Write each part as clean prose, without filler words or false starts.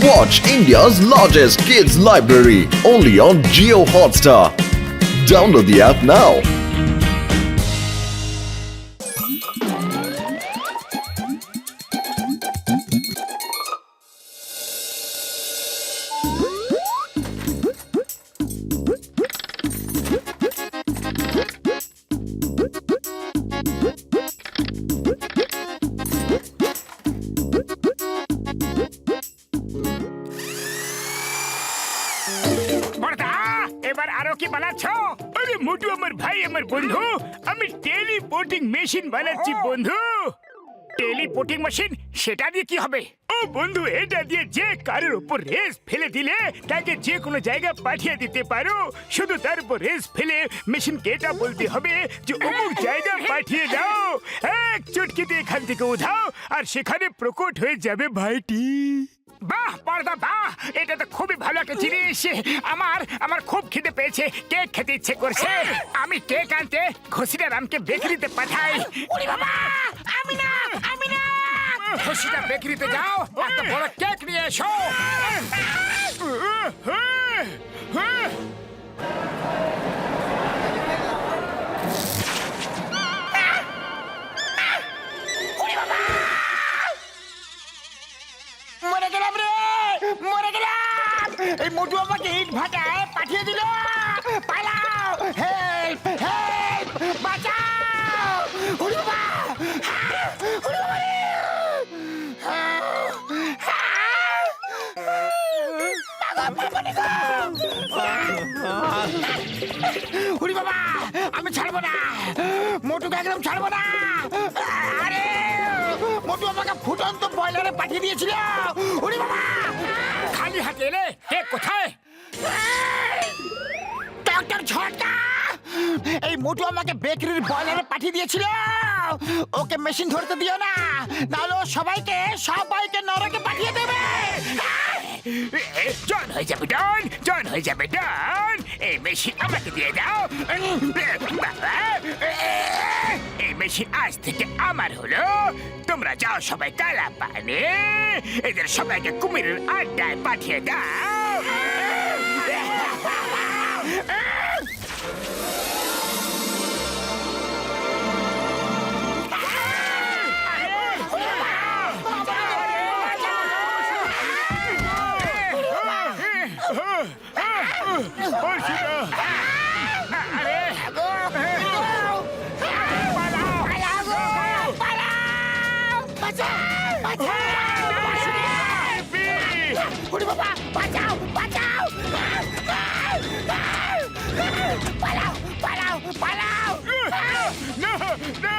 Watch India's largest kids library only on Jio Hotstar. Download the app now. এবার আরো কি বানাচ্ছ? আরে মোটু আমার ভাই আমার বন্ধু, আমি টেলিপোর্টিং মেশিন বানাচ্ছি বন্ধু। Teleporting machine? সেটা দিয়ে কি হবে? ও বন্ধু, এটা দিয়ে যে কারের উপর রেস ফেলে দিলে তাকে যে কোনো জায়গা পাঠিয়ে দিতে পারো। শুধু তার উপর রেস ফেলে মেশিনকে এটা বলতে হবে যে অমুক জায়গা পাঠিয়ে দাও। এক চুটকিতে এখান থেকে উধাও আর সেখানে প্রকট হয়ে যাবে ভাইটি। বাহ পর্দা বাহ, এটা তো খুবই ভালো একটা জিনিস। আমার খুব খিদে পেয়েছে, কেক খেতে ইচ্ছে করছে। আমি কেক আনতে ঘষিটা রামকে বেকারিতে পাঠাই। ওরে বাবা, আমি না ঘষিটা বেকারিতে যাও, একটা বড় কেক নিয়ে এসো। এই মোটু আমাকে ইট ভাটায় পাঠিয়ে দিল। পালাও, হেল্প হেল্প, বাঁচাও। ওরে বাবা, ওরে বাবা রে। ওরে বাবা, আমি ছাড়বো না, মোটুকে একদম ছাড়বো না। আরে মোটু আমাকে ফুটন্ত বয়লারে পাঠিয়ে দিয়েছিল। ওরে বাবা, খালি হাতে এলে কেক কোথায়? ডক্টর ঝড়টা, এই মোটু আমাকে বেকারির বয়লারে পাঠিয়ে দিয়েছিল। ওকে মেশিন ধরতে দিও না, নাহলে ও সবাইকে নরকে পাঠিয়ে দেবে। জন হয়ে যাবে ডন, জন হয়ে যাবে ডন। এই মেশিন আমাকে দিয়ে দাও। এই মেশিন আজ থেকে আমার হলো। তোমরা যাও সবাই কালা পানে, এদের সবাইকে কুমিরের আড্ডায় পাঠিয়ে দাও। বাঁচাও বাঁচাও, পালাও পালাও পালাও। না না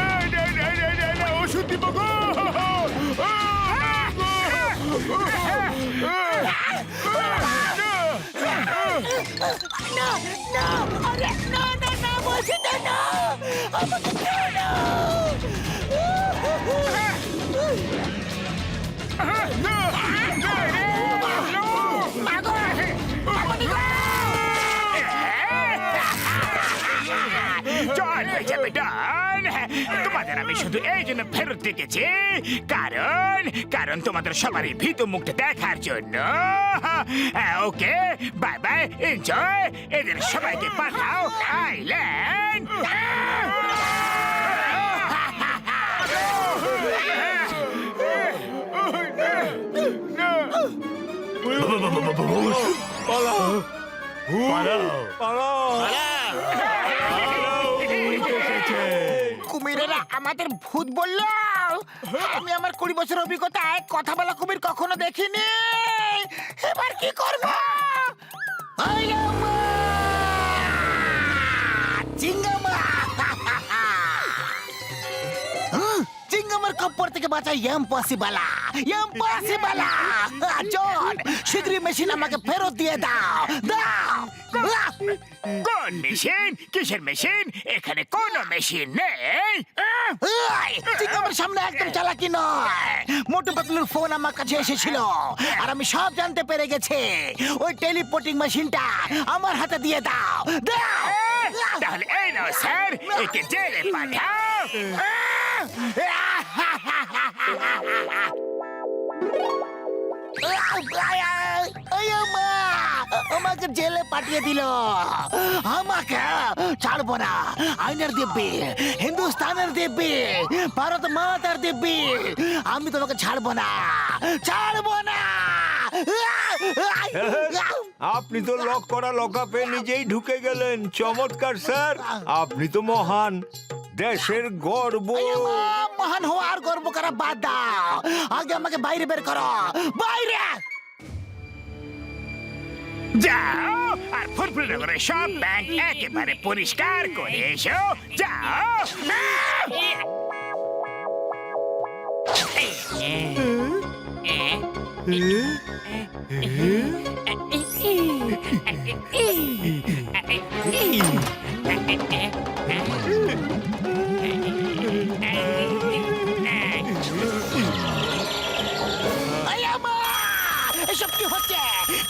না না না না না, ওষুধ দিব গো। বলছি তো না, আমাকে তোমাদের আমি শুধু এই জন্য ফেরত ডেকেছি, কারণ তোমাদের সবারই ভীতু মুখটা দেখার জন্য। ওকে, বাই বাই, এনজয়। এদের সবাইকে পাঠাও আইল্যান্ড। কুমিরেরা আমাদের ভূত বলল। আমি আমার 20 বছর অভিজ্ঞতায় কথা বলা কুমির কখনো দেখিনি। এবার কি করব? চিঙ্গামার কপ্পর থেকে বাঁচা ইম্পসিবল। জন, শীঘ্রই মেশিন আমাকে ফেরত দিয়ে দাও। কোন মেশিন? কিসের মেশিন? এখানে কোনো মেশিন নেই। চিঙ্গামার সামনে একদম চালাকি নয়। মোটু পাতলুর ফোন আমার কাছে এসেছিল আর আমি সব জানতে পেরে গেছি। ওই টেলিপোর্টিং মেশিনটা আমার হাতে দিয়ে দাও। তাহলে এই নাও স্যার, একে জেলে পাঠাও। আমাকে জেলে পাঠিয়ে দিল। আমাকে ছাড়বো না। আইনের দিব্যি, হিন্দুস্তানের দিব্যি, ভারত মাতার দিব্যি, আমি তোমাকে ছাড়বো না, ছাড়বো না। আপনি তো লক করা লকআপে নিজেই ঢুকে গেলেন। চমৎকার স্যার, আপনি তো মহান, দেশের গর্ব। মহান হওয়া আর গর্ব করা বাদ দাও, আগে আমাকে বাইরে বের করো, বাইরে। যাও আর ফুরফুরে নগরের সব ব্যাংক একেবারে পরিষ্কার করে এসো। যাও। এসব কি হচ্ছে?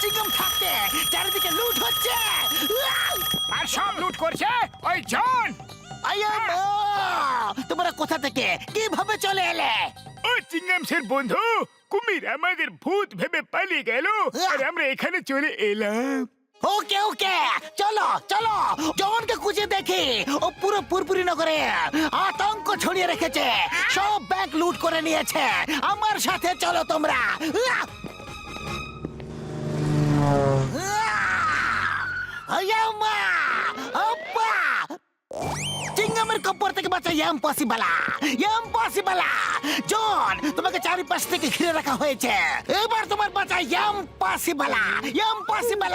চিংগাম থাকতে চারিদিকে লুট হচ্ছে। আর সব লুট করছে ওই জন। তোমরা কোথা থেকে কিভাবে চলে এলে? ও চিংগামসের বন্ধু কুমির আমাদের ভূত ভেবে পালিয়ে গেল আর আমরা এখানে চলে এলাম। ওকে ওকে, চলো চলো জনকে খুঁজে দেখি। ও পুরো পুরপুরি নগরে আতঙ্ক ছড়িয়ে রেখেছে, সব ব্যাংক লুট করে নিয়েছে। আমার সাথে চলো তোমরা। চিংগামের কপর থেকে বাঁচা ইম্পসিবল, ইম্পসিবল। জন, তোমাকে চারিপাশ থেকে ঘিরে রাখা হয়েছে, এবার তোমার বাঁচা ইম্পসিবল, ইম্পসিবল।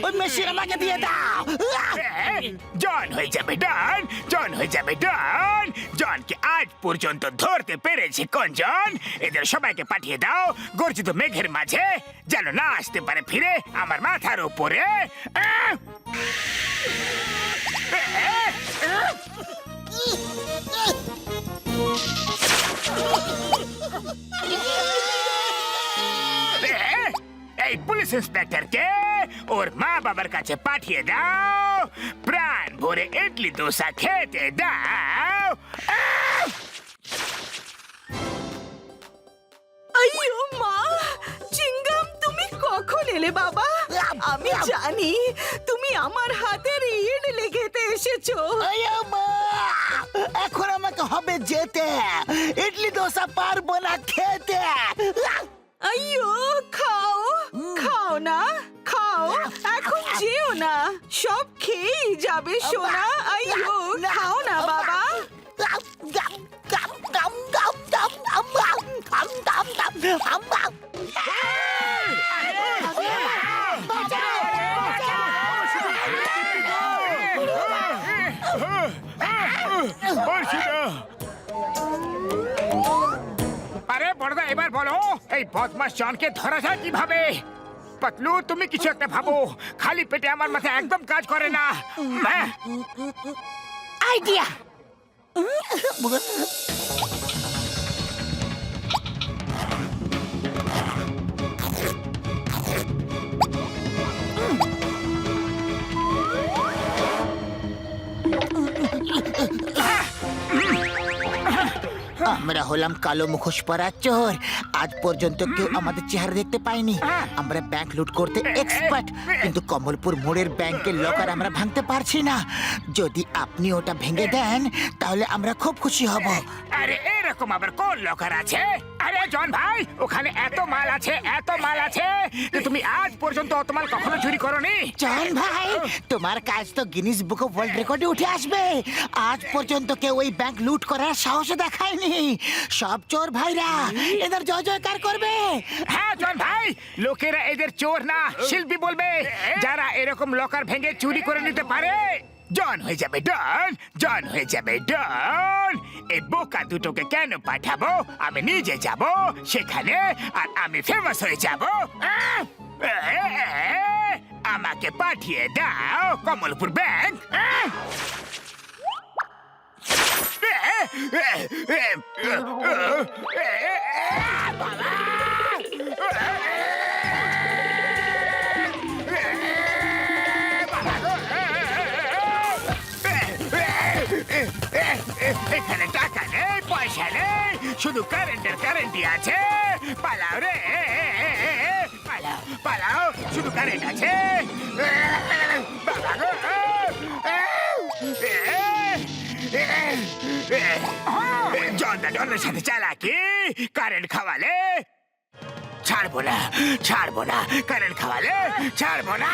ওই মেশিন আমাকে দিয়ে দাও। জন হয়ে যাবে ডন, জন হয়ে যাবে ডন। জনকে আজ পর্যন্ত ধরতে পেরেছি কোন জন? এদের সবাইকে পাঠিয়ে দাও গর্জিত মেঘের মাঝে, যেন না আসতে পারে ফিরে আমার মাথার উপরে। এই পুলিশ ইন্সপেক্টরকে ওর মা বাবার কাছে পাঠিয়ে দাও, প্রাণ ভরে ইডলি দোসা খেতে দাও। আইয়ো মা, চিংগাম তুমি কখন এলে বাবা? আমি জানি তুমি আমার হাতের ইডলি খেতে এসেছো। এখন আমাকে হবে যেতে, ইডলি দোসা পারবো না খেতে। আইয়ো খাও, খাও না, খাও, এখন যেও না, সব খেয়েই যাবে সোনা। আইয়ো খাও না বাবা। আরে বড়দা, এবার বলো এই বদমাস জনকে ধরা যায় কিভাবে? পাতলু, তুমি কিছু একটা ভাবো, খালি পেটে আমার মাথা একদম কাজ করে না। আইডিয়া। আমরা হলাম কালো মুখোশ পরা চোর। আজ পর্যন্ত কেউ আমাদের চেহারা দেখতে পায়নি। আমরা ব্যাংক লুট করতে এক্সপার্ট, কিন্তু কমলপুর মোড়ের ব্যাংকের লকার আমরা ভাঙতে পারছি না। যদি আপনি ওটা ভেঙে দেন তাহলে আমরা খুব খুশি হব। আরে এরকম আবার কোন লকার আছে? আরে জন ভাই, ওখানে এত মাল আছে, এত মাল আছে যে তুমি আজ পর্যন্ত অত মাল কখনো চুরি করোনি। জন ভাই, তোমার কাজ তো গিনিস বুক অফ ওয়ার্ল্ড রেকর্ডে উঠে আসবে। আজ পর্যন্ত কেউ ওই ব্যাংক লুট করার সাহস দেখায়নি। সব চোর ভাইরা এদের জয় জয়কার করবে। হ্যাঁ জন ভাই, লোকেরা এদের চোর না শিল্পী বলবে, যারা এরকম লকার ভেঙে চুরি করে নিতে পারে। জন হয়ে যাবে ডন, জন হয়ে যাবে ডন। এই বোকা দুটোকে কেন পাঠাবো? আমি নিজে যাব সেখানে আর আমি ফেমাস হয়ে যাব। আমাকে পাঠিয়ে দাও কমলপুর ব্যাংক। এখানে টাকা নেই, পয়সা নেই, শুধু কারেন্টের কারেন্টই আছে। পালাও রে। শুধু কারেন্ট আছে বাবা গো! জলের সাথে চালাকি কারেন্ট খাওয়ালে ছাড়বো না কারেন্ট খাওয়ালে ছাড়বো না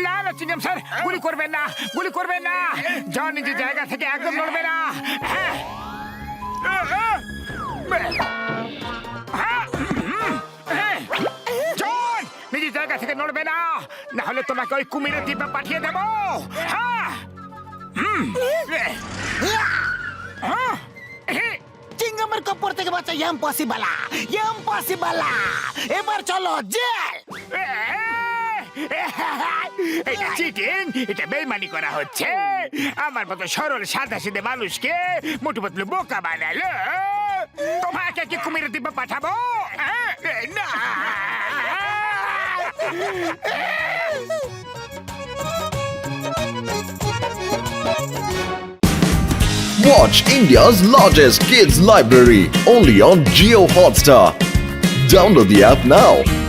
না না চিংগাম স্যার গুলি করবেন না জন নিজের জায়গা থেকে একদম নড়বে না হ্যাঁ জন নিজের জায়গা থেকে নড়বে না না হলে তোমাকে ওই কুমিরের দ্বীপে পাঠিয়ে দেবো হ্যাঁ চিংগামের কপর থেকে বাঁচা ইম্পসিবল এবার চলো জেল এটা চিটিং এটা বেইমানি করা হচ্ছে আমার মতো সরল সাদা সিধে মানুষকে মোটু পাতলু বোকা বানালো তোমাকে কি কুমিরের দ্বীপে পাঠাবো না Watch India's largest kids library only on Geo Hotstar. Download the app now.